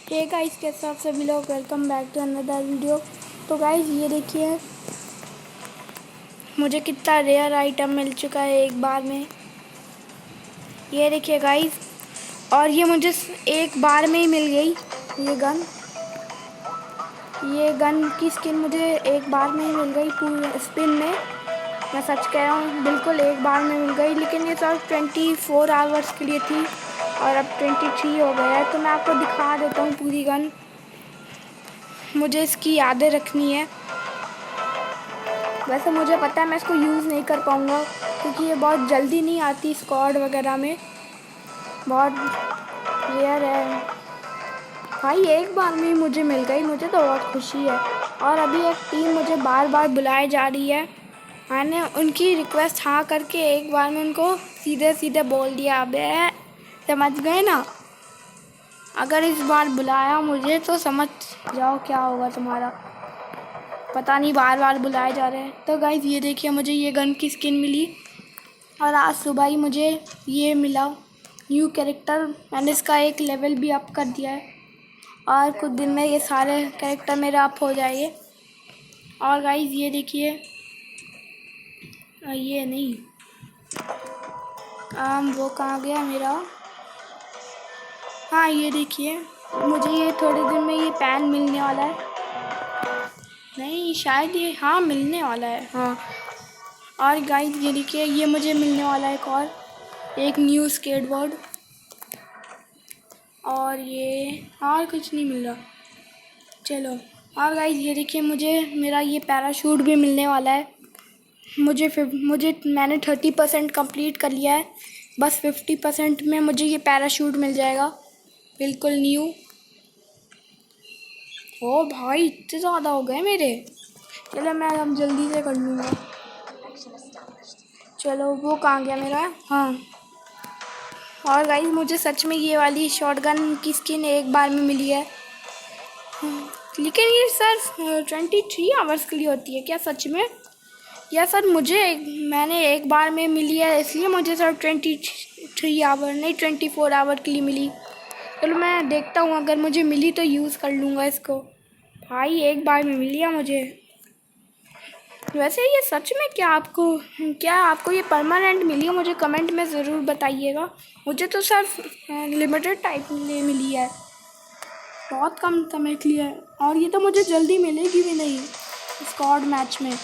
Hey guys, कैसे आप सभी लोग, welcome back to another video. तो गाइस ये देखिए मुझे कितना रेयर आइटम मिल चुका है एक बार में। ये देखिए गाइस, और ये मुझे एक बार में ही मिल गई। ये गन की स्किन मुझे एक बार में ही मिल गई पूरे स्पिन में। मैं सच कह रहा हूँ, बिल्कुल एक बार में मिल गई। लेकिन ये सब 24 आवर्स के लिए थी और अब 23 हो गया है। तो मैं आपको दिखा देता हूँ पूरी गन। मुझे इसकी यादें रखनी है। वैसे मुझे पता है मैं इसको यूज़ नहीं कर पाऊँगा क्योंकि ये बहुत जल्दी नहीं आती स्क्वाड वगैरह में, बहुत रेयर है। भाई एक बार में ही मुझे मिल गई, मुझे तो बहुत खुशी है। और अभी एक टीम मुझे बार बार बुलाए जा रही है। मैंने उनकी रिक्वेस्ट हाँ करके एक बार में उनको सीधे सीधे बोल दिया, अबे समझ गए ना, अगर इस बार बुलाया मुझे तो समझ जाओ क्या होगा तुम्हारा। पता नहीं बार बार बुलाए जा रहे हैं। तो गाइस ये देखिए मुझे ये गन की स्किन मिली और आज सुबह ही मुझे ये मिला न्यू कैरेक्टर। मैंने इसका एक लेवल भी अप कर दिया है और कुछ दिन में ये सारे कैरेक्टर मेरे अप हो जाएंगे। और गाइस ये देखिए, ये नहीं वो कहाँ गया मेरा। हाँ ये देखिए, मुझे ये थोड़े दिन में ये पैन मिलने वाला है। नहीं शायद ये, हाँ मिलने वाला है हाँ। और गाइस ये देखिए, ये मुझे मिलने वाला है एक न्यू स्केटबोर्ड। और ये और कुछ नहीं मिल रहा, चलो। और गाइस ये देखिए, मुझे मेरा ये पैराशूट भी मिलने वाला है। मैंने 30% कंप्लीट कर लिया है, बस 50% में मुझे ये पैराशूट मिल जाएगा बिल्कुल न्यू। ओ भाई इतने ज़्यादा हो गए मेरे। चलो मैं अब जल्दी से कर लूँगा। चलो वो कहाँ गया मेरा, हाँ। और गाइस मुझे सच में ये वाली शॉटगन की स्किन एक बार में मिली है। लेकिन ये सर 23 आवर्स के लिए होती है क्या सच में? या सर मैंने एक बार में मिली है इसलिए मुझे सर 23 आवर नहीं 24 आवर के लिए मिली। चलो मैं देखता हूँ, अगर मुझे मिली तो यूज़ कर लूँगा इसको। भाई एक बार में मिली है मुझे। वैसे ये सच में क्या आपको ये परमानेंट मिली है? मुझे कमेंट में ज़रूर बताइएगा। मुझे तो सिर्फ लिमिटेड टाइप में मिली है, बहुत कम समय के लिए। और ये तो मुझे जल्दी मिलेगी भी नहीं स्क्वाड मैच में।